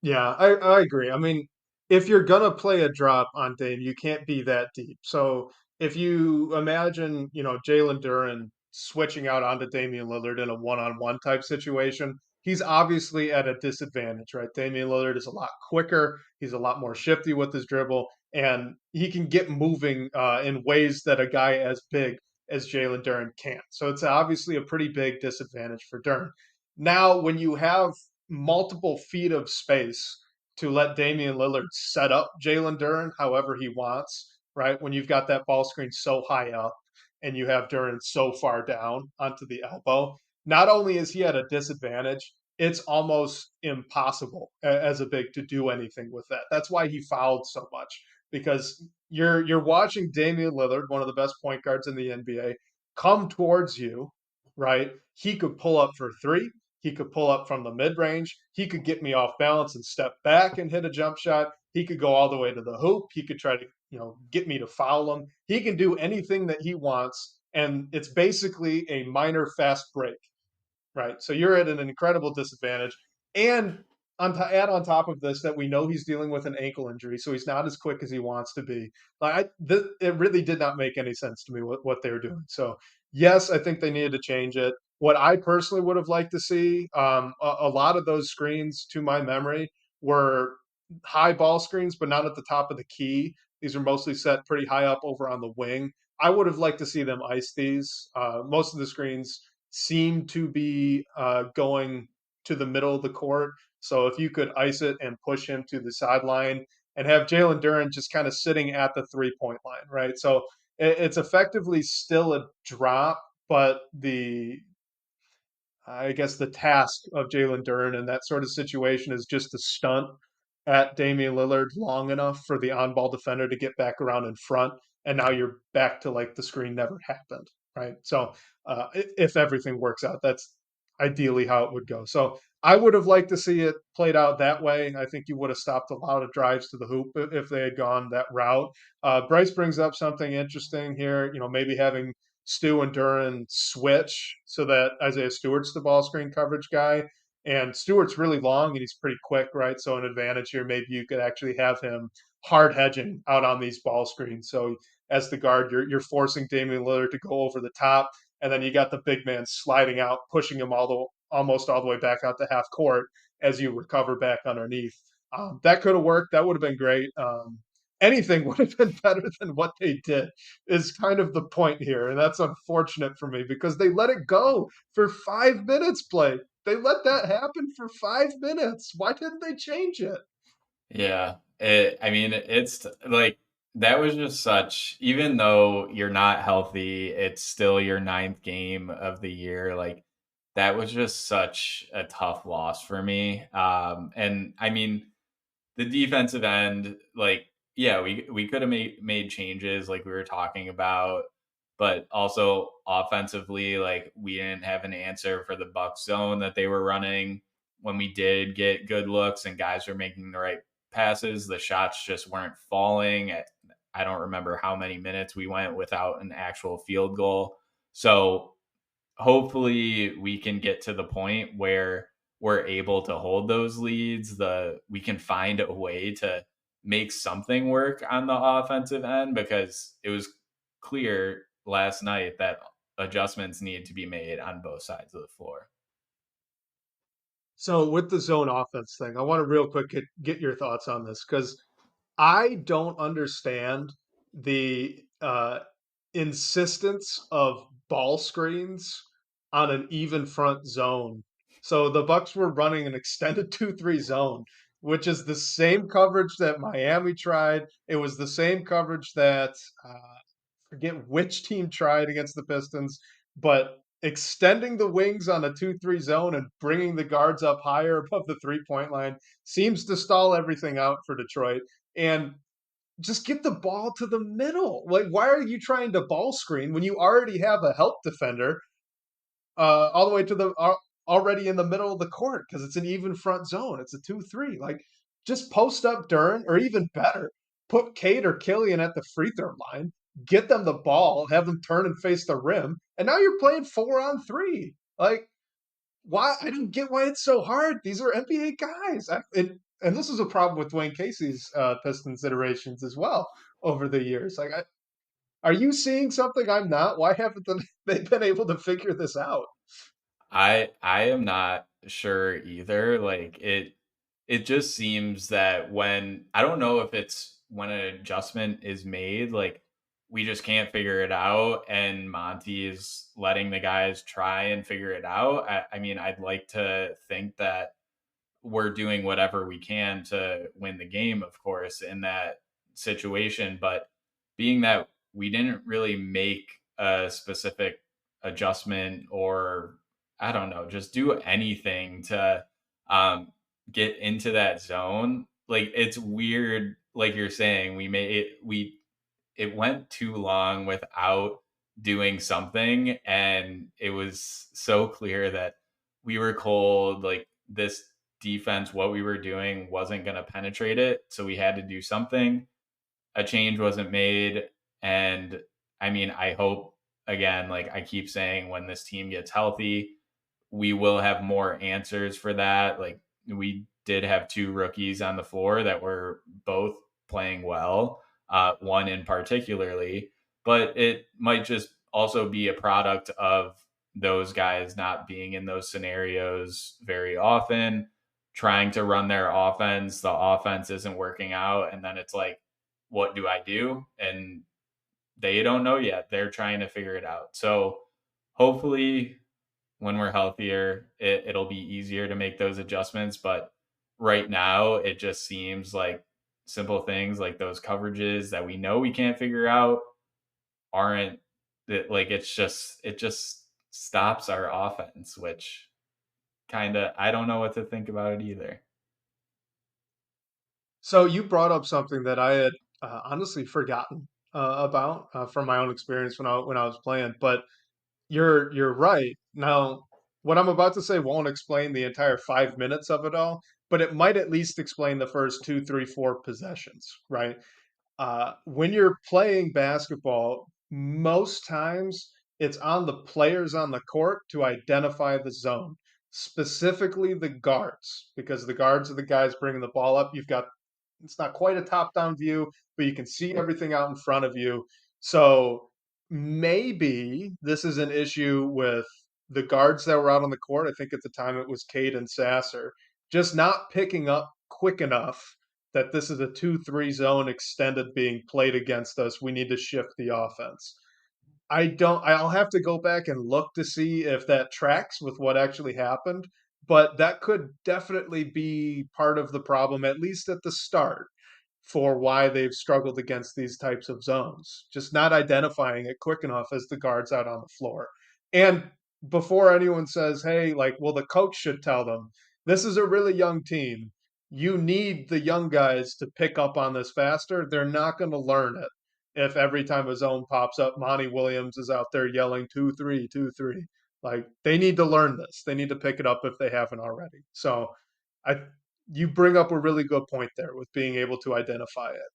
Yeah, I agree. I mean, if you're gonna play a drop on Dame, you can't be that deep. So if you imagine, Jalen Duren switching out onto Damian Lillard in a one-on-one type situation, he's obviously at a disadvantage, right? Damian Lillard is a lot quicker, he's a lot more shifty with his dribble, and he can get moving in ways that a guy as big as Jalen Duren can't. So it's obviously a pretty big disadvantage for Duren. Now, when you have multiple feet of space to let Damian Lillard set up Jalen Duren however he wants, right? When you've got that ball screen so high up and you have Duren so far down onto the elbow, not only is he at a disadvantage, it's almost impossible as a big to do anything with that. That's why he fouled so much because you're watching Damian Lillard, one of the best point guards in the NBA, come towards you, right? He could pull up for three. He could pull up from the mid range. He could get me off balance and step back and hit a jump shot. He could go all the way to the hoop. He could try to, get me to foul him. He can do anything that he wants. And it's basically a minor fast break, right? So you're at an incredible disadvantage. And add on top of this that we know he's dealing with an ankle injury, so he's not as quick as he wants to be. It really did not make any sense to me what they were doing. So yes, I think they needed to change it. What I personally would have liked to see, a lot of those screens, to my memory, were high ball screens, but not at the top of the key. These are mostly set pretty high up over on the wing. I would have liked to see them ice these. Most of the screens seem to be going to the middle of the court. So if you could ice it and push him to the sideline and have Jalen Duren just kind of sitting at the 3 point line, right? So it's effectively still a drop, but I guess the task of Jalen Duren in that sort of situation is just to stunt at Damian Lillard long enough for the on ball defender to get back around in front. And now you're back to like the screen never happened, right? So if everything works out, that's ideally how it would go. So I would have liked to see it played out that way. I think you would have stopped a lot of drives to the hoop if they had gone that route. Bryce brings up something interesting here, maybe having Stu and Duran switch so that Isaiah Stewart's the ball screen coverage guy. And Stewart's really long and he's pretty quick, right? So an advantage here, maybe you could actually have him hard hedging out on these ball screens. So as the guard, you're forcing Damian Lillard to go over the top, and then you got the big man sliding out, pushing him almost all the way back out to half court as you recover back underneath. That could have worked. That would have been great. Anything would have been better than what they did is kind of the point here. And that's unfortunate for me because they let it go for 5 minutes play. They let that happen for 5 minutes. Why didn't they change it? Yeah. I mean, it's like that was just such, even though you're not healthy, it's still your ninth game of the year. Like, that was just such a tough loss for me. And I mean, the defensive end, like, yeah, we could have made changes like we were talking about, but also offensively, like we didn't have an answer for the Buck zone that they were running. When we did get good looks and guys were making the right passes, the shots just weren't falling. I don't remember how many minutes we went without an actual field goal. So hopefully we can get to the point where we're able to hold those leads. We can find a way to make something work on the offensive end, because it was clear last night that adjustments need to be made on both sides of the floor. So with the zone offense thing, I want to real quick get your thoughts on this because I don't understand the insistence of ball screens on an even front zone. So the Bucks were running an extended 2-3 zone, which is the same coverage that Miami tried. It was the same coverage that forget which team tried against the Pistons, but extending the wings on a 2-3 zone and bringing the guards up higher above the 3 point line seems to stall everything out for Detroit. And just get the ball to the middle. Like, why are you trying to ball screen when you already have a help defender all the way to the already in the middle of the court because it's an even front zone. It's a 2-3. Like, just post up Duran, or even better, put Kate or Killian at the free throw line, get them the ball, have them turn and face the rim, and now you're playing 4-on-3. Like, why? I don't get why it's so hard. These are NBA guys, and this is a problem with Dwayne Casey's Pistons iterations as well over the years. Like, are you seeing something I'm not? Why haven't they been able to figure this out? I am not sure either. Like it just seems that when I don't know if it's when an adjustment is made, like we just can't figure it out, and Monty is letting the guys try and figure it out. I mean, I'd like to think that we're doing whatever we can to win the game, of course, in that situation. But being that we didn't really make a specific adjustment, or I don't know, just do anything to um, get into that zone, like it's weird. Like you're saying, it went too long without doing something, and it was so clear that we were cold. Like this defense, what we were doing wasn't going to penetrate it, so we had to do something. A change wasn't made, and I mean, I hope, again, like I keep saying, when this team gets healthy, we will have more answers for that. Like we did have two rookies on the floor that were both playing well, one in particularly, but it might just also be a product of those guys not being in those scenarios very often, trying to run their offense. The offense isn't working out, and then it's like, what do I do? And they don't know yet. They're trying to figure it out. So hopefully when we're healthier, it'll be easier to make those adjustments. But right now, it just seems like simple things like those coverages that we know we can't figure out aren't like it just stops our offense, which kind of I don't know what to think about it either. So you brought up something that I had honestly forgotten about from my own experience when I was playing, but you're right. Now, what I'm about to say won't explain the entire 5 minutes of it all, but it might at least explain the first two, three, four possessions, right? When you're playing basketball, most times it's on the players on the court to identify the zone, specifically the guards, because the guards are the guys bringing the ball up. You've got, it's not quite a top down view, but you can see everything out in front of you. So maybe this is an issue with the guards that were out on the court. I think at the time it was Cade and Sasser, just not picking up quick enough that this is a 2-3 zone extended being played against us. We need to shift the offense. I'll have to go back and look to see if that tracks with what actually happened, but that could definitely be part of the problem, at least at the start, for why they've struggled against these types of zones. Just not identifying it quick enough as the guards out on the floor. And before anyone says, hey, like, well, the coach should tell them, this is a really young team. You need the young guys to pick up on this faster. They're not going to learn it if every time a zone pops up, Monty Williams is out there yelling 2-3, 2-3. Like, they need to learn this. They need to pick it up if they haven't already. So I you bring up a really good point there with being able to identify it.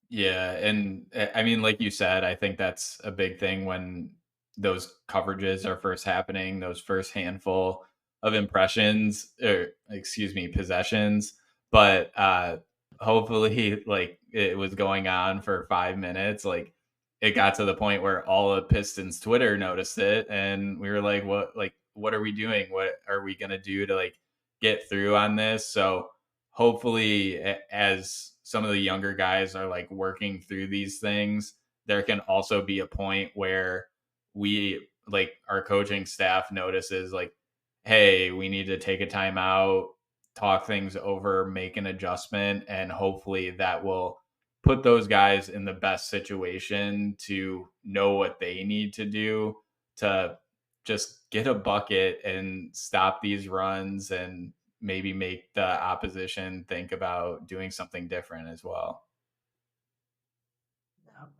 Yeah, and I mean, like you said, I think that's a big thing when those coverages are first happening, those first handful of impressions, or excuse me, possessions. But hopefully, like it was going on for 5 minutes, like it got to the point where all of Pistons Twitter noticed it, and we were like, what are we doing? What are we gonna do to like get through on this? So hopefully as some of the younger guys are like working through these things, there can also be a point where we like our coaching staff notices like, hey, we need to take a time out, talk things over, make an adjustment, and hopefully that will put those guys in the best situation to know what they need to do to just get a bucket and stop these runs, and maybe make the opposition think about doing something different as well.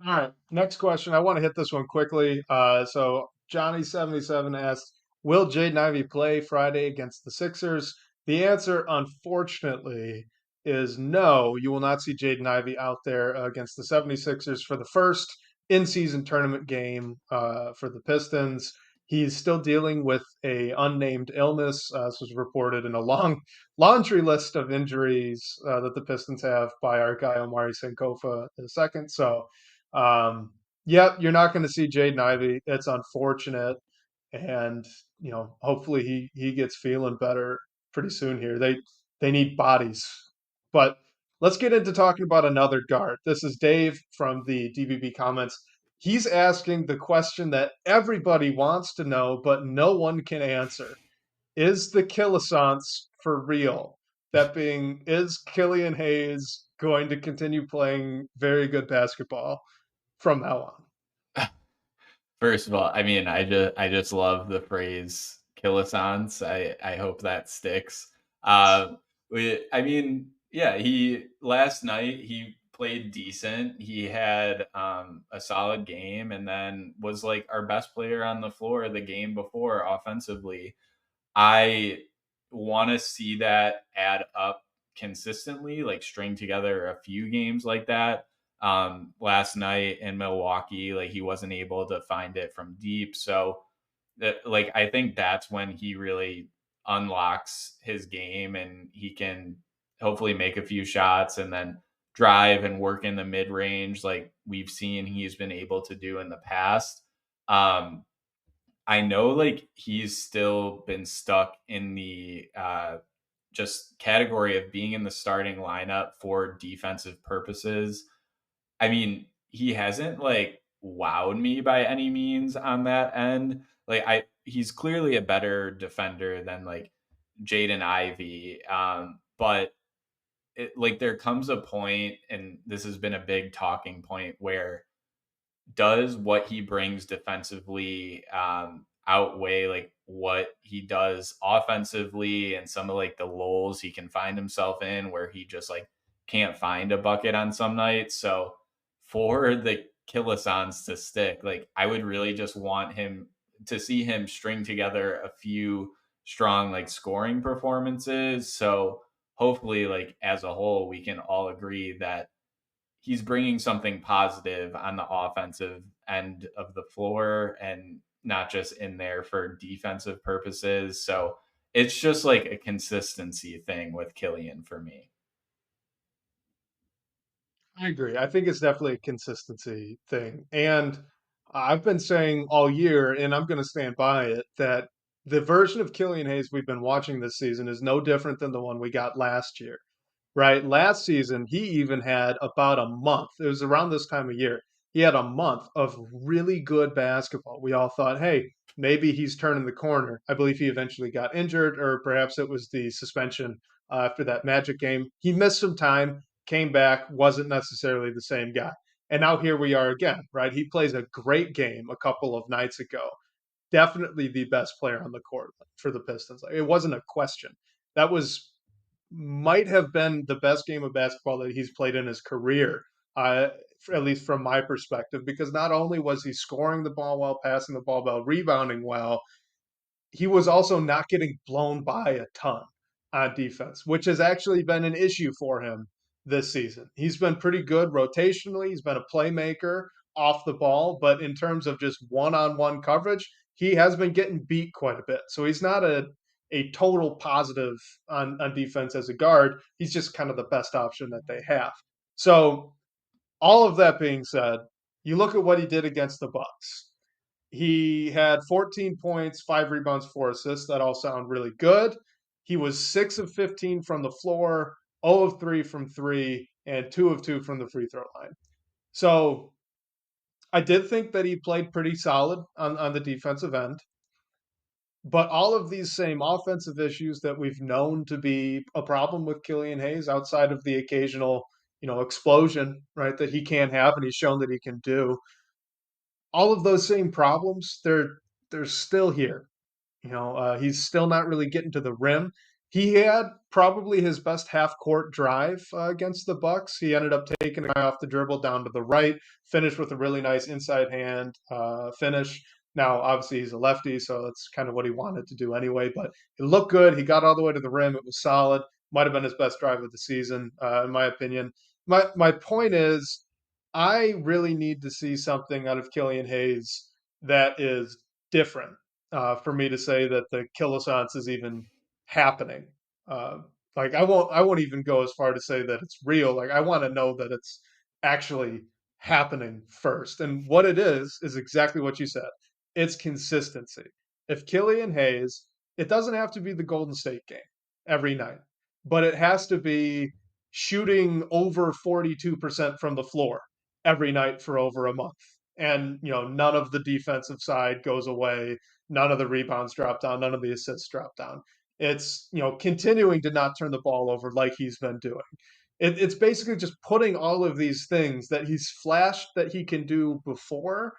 All right, next question. I want to hit this one quickly. So Johnny77 asked, "Will Jaden Ivey play Friday against the Sixers?" The answer, unfortunately, is no. You will not see Jaden Ivey out there against the 76ers for the first in-season tournament game for the Pistons. He's still dealing with a unnamed illness. This was reported in a long laundry list of injuries that the Pistons have by our guy Omari Sankofa in a second. So um, yep, you're not going to see Jaden Ivey. It's unfortunate, and hopefully he gets feeling better pretty soon here. They need bodies, but let's get into talking about another guard. This is Dave from the DBB comments. He's asking the question that everybody wants to know, but no one can answer. Is the Killisance for real? That being, is Killian Hayes going to continue playing very good basketball from now on? First of all, I mean, I just love the phrase "killisance." I hope that sticks. I mean, yeah, he last night he played decent. He had a solid game, and then was like our best player on the floor the game before offensively. I want to see that add up consistently, like string together a few games like that. Last night in Milwaukee, like he wasn't able to find it from deep. So that, like, I think that's when he really unlocks his game and he can hopefully make a few shots and then drive and work in the mid range like we've seen he's been able to do in the past. Um, I know like he's still been stuck in the just category of being in the starting lineup for defensive purposes. I mean, he hasn't like wowed me by any means on that end. Like he's clearly a better defender than like Jaden Ivey. But like there comes a point, and this has been a big talking point where does what he brings defensively outweigh like what he does offensively and some of like the lulls he can find himself in where he just like can't find a bucket on some nights. So for the Killisons to stick, like I would really just want him to see him string together a few strong like scoring performances. So hopefully like as a whole we can all agree that he's bringing something positive on the offensive end of the floor and not just in there for defensive purposes. So it's just like a consistency thing with Killian for me. I agree. I think it's definitely a consistency thing. And I've been saying all year, and I'm going to stand by it, that the version of Killian Hayes we've been watching this season is no different than the one we got last year, right? Last season, he even had about a month. It was around this time of year. He had a month of really good basketball. We all thought, hey, maybe he's turning the corner. I believe he eventually got injured, or perhaps it was the suspension after that Magic game. He missed some time, came back, wasn't necessarily the same guy. And now here we are again, right? He plays a great game a couple of nights ago. Definitely the best player on the court for the Pistons. It wasn't a question. That was might have been the best game of basketball that he's played in his career, uh, at least from my perspective, because not only was he scoring the ball well, passing the ball well, rebounding well, he was also not getting blown by a ton on defense, which has actually been an issue for him this season. He's been pretty good rotationally. He's been a playmaker off the ball, but in terms of just one-on-one coverage, he has been getting beat quite a bit. So he's not a total positive on defense as a guard. He's just kind of the best option that they have. So all of that being said, you look at what he did against the Bucks. He had 14 points, 5 rebounds, 4 assists. That all sound really good. He was 6 of 15 from the floor, 0 of 3 from three, and 2 of 2 from the free throw line. So I did think that he played pretty solid on the defensive end. But all of these same offensive issues that we've known to be a problem with Killian Hayes, outside of the occasional, explosion, right, that he can have and he's shown that he can do, all of those same problems, they're still here. He's still not really getting to the rim. he had probably his best half court drive against the Bucks. He ended up taking a guy off the dribble down to the right, finished with a really nice inside hand finish. Now, obviously, he's a lefty, so that's kind of what he wanted to do anyway. But it looked good. He got all the way to the rim. It was solid. Might have been his best drive of the season, in my opinion. My point is, I really need to see something out of Killian Hayes that is different for me to say that the Killisance is even happening. Uh, like I won't even go as far to say that it's real. Like I want to know that it's actually happening first. And what it is exactly what you said. It's consistency. If Killian Hayes, it doesn't have to be the Golden State game every night, but it has to be shooting over 42% from the floor every night for over a month. And, none of the defensive side goes away. None of the rebounds drop down. None of the assists drop down. It's, continuing to not turn the ball over like he's been doing. It's basically just putting all of these things that he's flashed that he can do before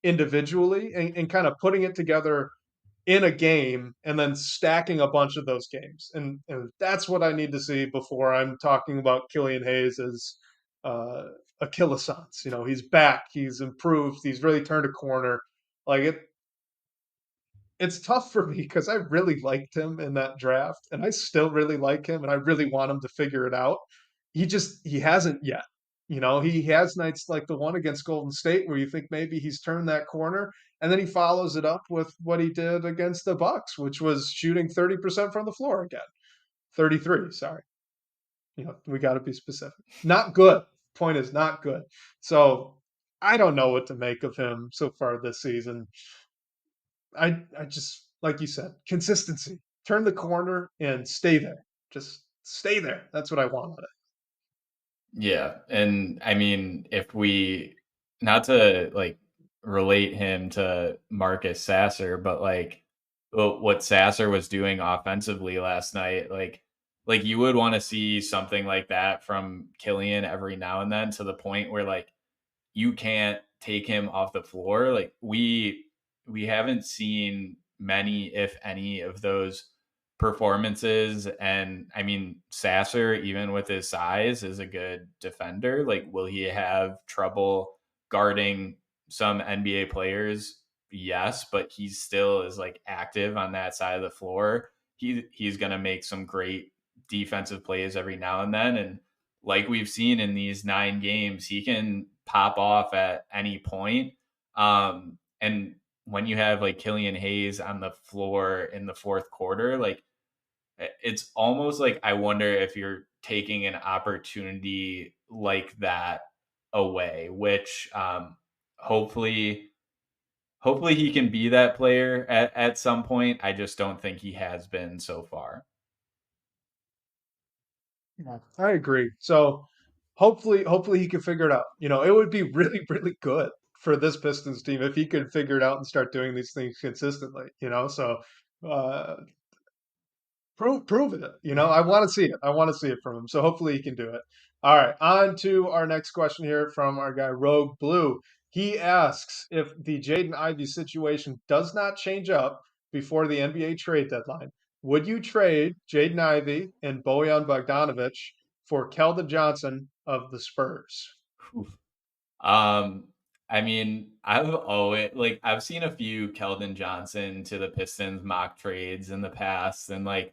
individually and kind of putting it together in a game and then stacking a bunch of those games. And that's what I need to see before I'm talking about Killian Hayes as a Killisance. He's back, he's improved, he's really turned a corner. Like it's tough for me because I really liked him in that draft and I still really like him and I really want him to figure it out. He hasn't yet. He has nights like the one against Golden State where you think maybe he's turned that corner and then he follows it up with what he did against the Bucks, which was shooting 30% from the floor again. 33, sorry. We got to be specific. Not good. Point is not good. So, I don't know what to make of him so far this season. I just like you said, consistency. Turn the corner and stay there. Just stay there. That's what I want out of Yeah, and I mean, if we not to like relate him to Marcus Sasser, but like what Sasser was doing offensively last night, like you would want to see something like that from Killian every now and then to the point where like you can't take him off the floor. Like we haven't seen many, if any, of those performances. And I mean, Sasser, even with his size, is a good defender. Like, will he have trouble guarding some NBA players? Yes, but he still is like active on that side of the floor. He's gonna make some great defensive plays every now and then. And like we've seen in these 9 games, he can pop off at any point. And when you have like Killian Hayes on the floor in the fourth quarter, like it's almost like I wonder if you're taking an opportunity like that away, which hopefully hopefully he can be that player at some point. I just don't think he has been so far. it. Yeah, I agree. So hopefully he can figure it out. It would be really, really good for this Pistons team if he could figure it out and start doing these things consistently. So uh prove it. I want to see it. I want to see it from him. So hopefully he can do it. All right, on to our next question here from our guy Rogue Blue. He asks if the Jaden Ivey situation does not change up before the NBA trade deadline, would you trade Jaden Ivey and Bojan Bogdanovic for Keldon Johnson of the Spurs? Um, I mean, I've seen a few Keldon Johnson to the Pistons mock trades in the past, and I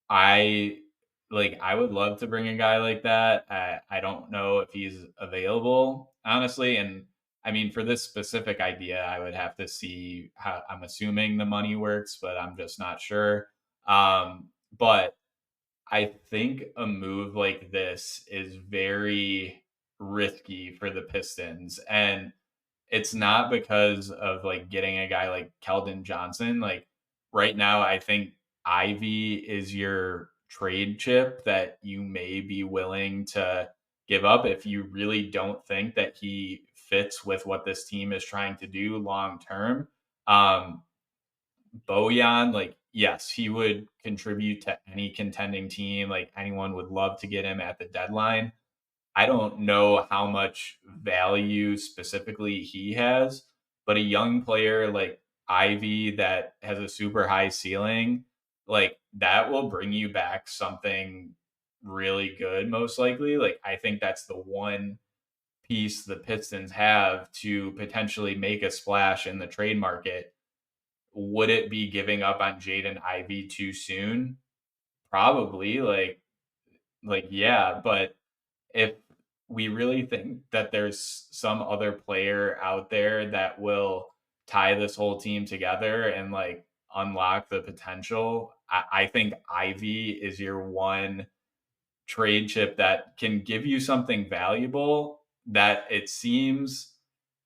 I would love to bring a guy like that. I don't know if he's available, honestly. And I mean, for this specific idea, I would have to see how I'm assuming the money works, but I'm just not sure. But I think a move like this is very risky for the Pistons. And it's not because of like getting a guy like Keldon Johnson. Like right now, I think Ivy is your trade chip that you may be willing to give up if you really don't think that he fits with what this team is trying to do long term. Um, Bojan, like, yes, he would contribute to any contending team. Like, anyone would love to get him at the deadline. I don't know how much value specifically he has, but a young player like Ivy that has a super high ceiling, like that will bring you back something really good, most likely. Like, I think that's the one piece the Pistons have to potentially make a splash in the trade market. Would it be giving up on Jaden Ivey too soon? Probably. Yeah, but if we really think that there's some other player out there that will tie this whole team together and like unlock the potential, I think Ivy is your one trade chip that can give you something valuable that it seems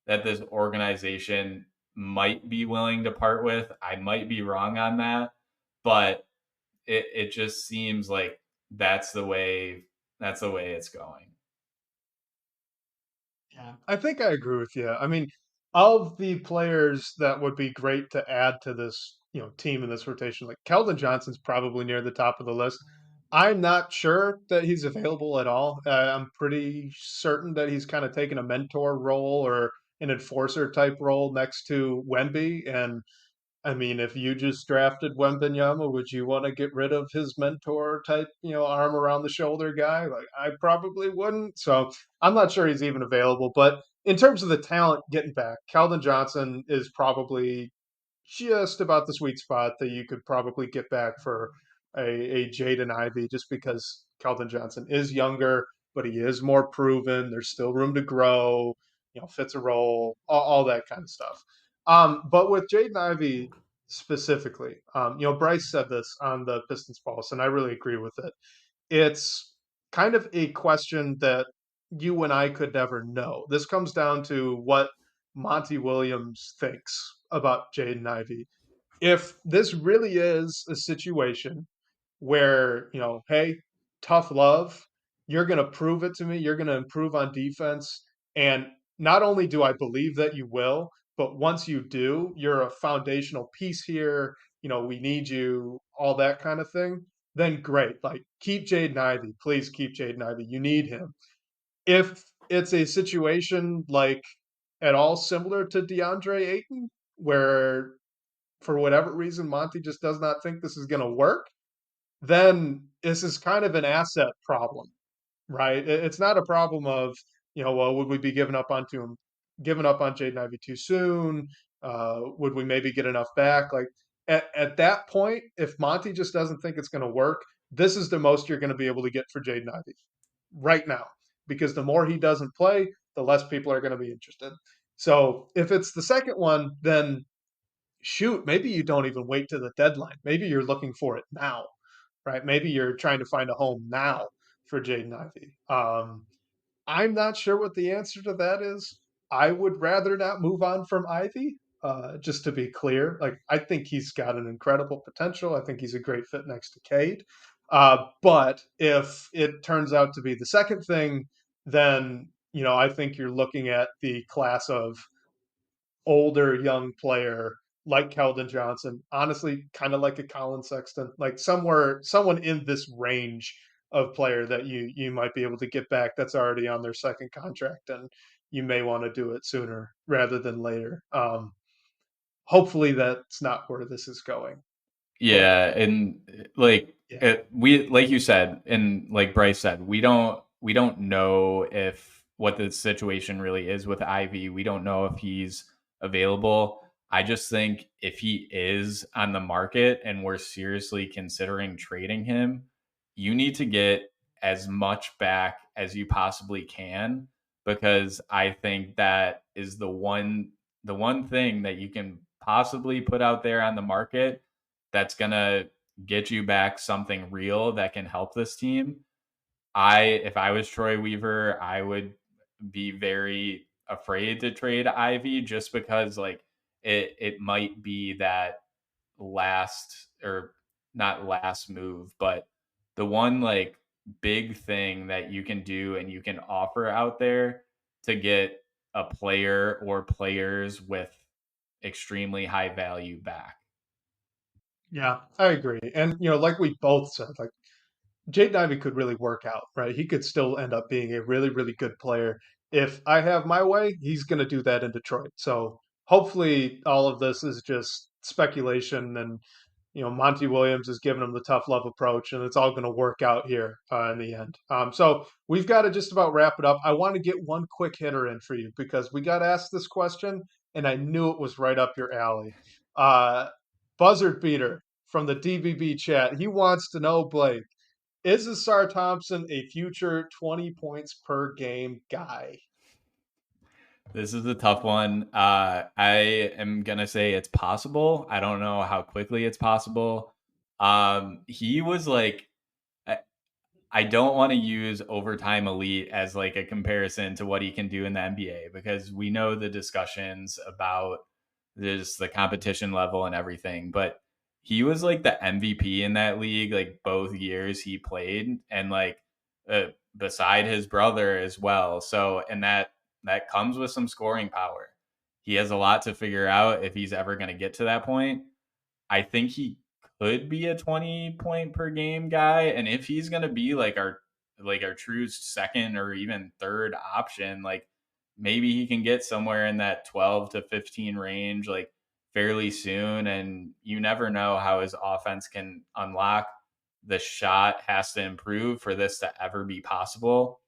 that this organization might be willing to part with. I might be wrong on that, but it just seems like that's the way that's the way it's going. Yeah, I think I agree with you. I mean, of the players that would be great to add to this, team in this rotation, like Keldon Johnson's probably near the top of the list. I'm not sure that he's available at all. I'm pretty certain that he's kind of taken a mentor role or an enforcer type role next to Wemby, and I mean, if you just drafted Wembanyama, would you want to get rid of his mentor type, arm around the shoulder guy? Like, I probably wouldn't. So I'm not sure he's even available. But in terms of the talent getting back, Keldon Johnson is probably just about the sweet spot that you could probably get back for a Jaden Ivey, just because Keldon Johnson is younger, but he is more proven. There's still room to grow, fits a role, all that kind of stuff. But with Jaden Ivey specifically, Bryce said this on the Pistons Pulse, and I really agree with it. It's kind of a question that you and I could never know. This comes down to what Monty Williams thinks about Jaden Ivey. If this really is a situation where, hey, tough love, you're going to prove it to me, you're going to improve on defense. And not only do I believe that you will, but once you do, you're a foundational piece here. We need you, all that kind of thing. Then great. Like, keep Jaden Ivey. Please keep Jaden Ivey. You need him. If it's a situation like at all similar to DeAndre Ayton, where for whatever reason Monty just does not think this is going to work, then this is kind of an asset problem, right? It's not a problem of, well, would we be giving up on Jaden Ivey too soon? Would we maybe get enough back? Like at that point, if Monty just doesn't think it's going to work, this is the most you're going to be able to get for Jaden Ivey right now, because the more he doesn't play, the less people are going to be interested. So if it's the second one, then shoot, maybe you don't even wait to the deadline. Maybe you're looking for it now, right? Maybe you're trying to find a home now for Jaden Ivey. I'm not sure what the answer to that is. I would rather not move on from Ivy. Just to be clear, like I think he's got an incredible potential. I think he's a great fit next to Cade. But if it turns out to be the second thing, then I think you're looking at the class of older young player like Keldon Johnson, honestly, kind of like a Colin Sexton, like someone in this range of player that you might be able to get back that's already on their second contract, and you may want to do it sooner rather than later. Hopefully, that's not where this is going, but Yeah, and yeah, we like you said, and like Bryce said, we don't know if what the situation really is with Ivy. We don't know if he's available. I just think if he is on the market and we're seriously considering trading him, you need to get as much back as you possibly can, because I think that is the one thing that you can possibly put out there on the market that's going to get you back something real that can help this team. If I was Troy Weaver, I would be very afraid to trade Ivy, just because like it might be that last, or not last move, but the one like big thing that you can do and you can offer out there to get a player or players with extremely high value back. yeah, I agree. And like we both said, like Jaden Ivey could really work out, right? He could still end up being a really, really good player. If I have my way, he's going to do that in Detroit. So hopefully, all of this is just speculation and Monty Williams is giving him the tough love approach, and it's all going to work out here in the end. So we've got to just about wrap it up. I want to get one quick hitter in for you because we got asked this question, and I knew it was right up your alley. Uh, Buzzard beater from the DBB chat. He wants to know, Blake, is Asar Thompson a future 20 points per game guy? This is a tough one. I am gonna say it's possible. I don't know how quickly it's possible. He was like, I don't want to use overtime elite as like a comparison to what he can do in the NBA because we know the discussions about the competition level and everything, but he was like the MVP in that league, like both years he played, and like beside his brother as well. So, and that comes with some scoring power. He has a lot to figure out if he's ever going to get to that point. I think he could be a 20 point per game guy, and if he's going to be like our true second or even third option, like maybe he can get somewhere in that 12 to 15 range like fairly soon, and you never know how his offense can unlock. The shot has to improve for this to ever be possible.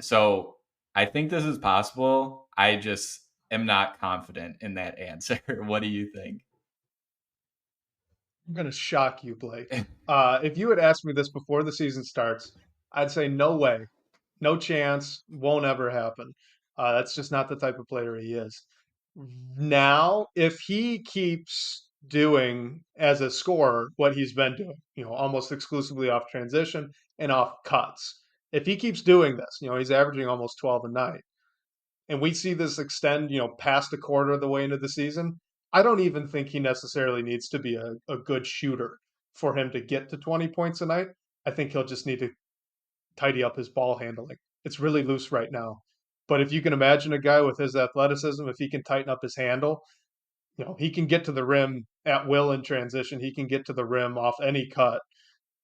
So, I think this is possible. I just am not confident in that answer. What do you think? I'm going to shock you, Blake. If you had asked me this before the season starts, I'd say no way, no chance, won't ever happen. That's just not the type of player he is. Now, if he keeps doing as a scorer what he's been doing, almost exclusively off transition and off cuts, if he keeps doing this, he's averaging almost 12 a night, and we see this extend, past a quarter of the way into the season, I don't even think he necessarily needs to be a good shooter for him to get to 20 points a night. I think he'll just need to tidy up his ball handling. It's really loose right now. But if you can imagine a guy with his athleticism, if he can tighten up his handle, he can get to the rim at will in transition. He can get to the rim off any cut.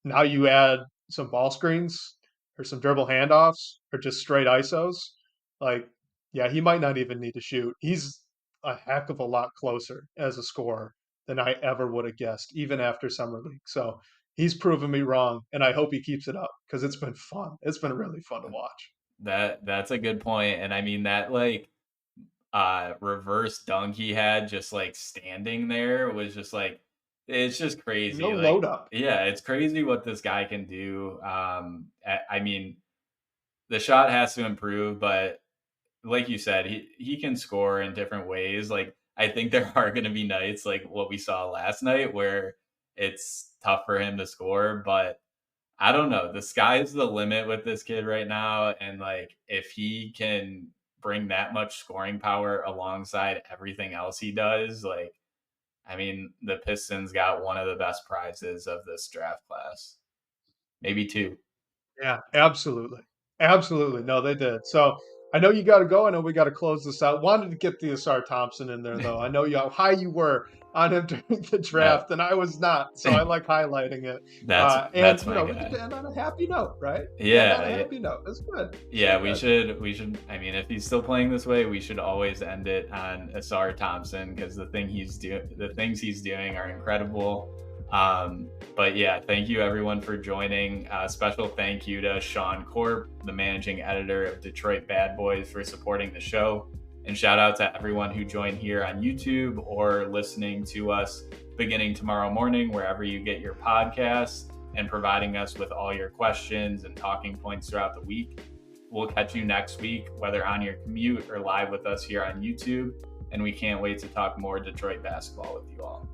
Now you add some ball screens or some dribble handoffs or just straight ISOs. Like, yeah, he might not even need to shoot. He's a heck of a lot closer as a scorer than I ever would have guessed, even after Summer League. So he's proven me wrong, and I hope he keeps it up because it's been fun. It's been really fun to watch. That's a good point. And I mean that like reverse dunk he had just like standing there was just like it's just No crazy. load Like up. yeah, it's crazy what this guy can do. I mean the shot has to improve, but like you said, he can score in different ways. Like I think there are going to be nights like what we saw last night where it's tough for him to score, but I don't know. The sky's the limit with this kid right now. And like, if he can bring that much scoring power alongside everything else he does, like, I mean, the Pistons got one of the best prizes of this draft class, maybe two. Yeah, absolutely. Absolutely. No, they did. So I know you got to go. I know we got to close this out. Wanted to get the Asar Thompson in there, though. I know how high you were on him during the that draft, and I was not. So I like highlighting it. And, that's my we get guy. to end on a happy note, right? We end on a Yeah, happy note. That's good. So yeah, good. we should. I mean, if he's still playing this way, we should always end it on Asar Thompson because the things he's doing are incredible. But yeah, thank you everyone for joining. Special thank you to Sean Corp, the managing editor of Detroit Bad Boys, for supporting the show. And shout out to everyone who joined here on YouTube or listening to us beginning tomorrow morning, wherever you get your podcasts, and providing us with all your questions and talking points throughout the week. We'll catch you next week, whether on your commute or live with us here on YouTube. And we can't wait to talk more Detroit basketball with you all.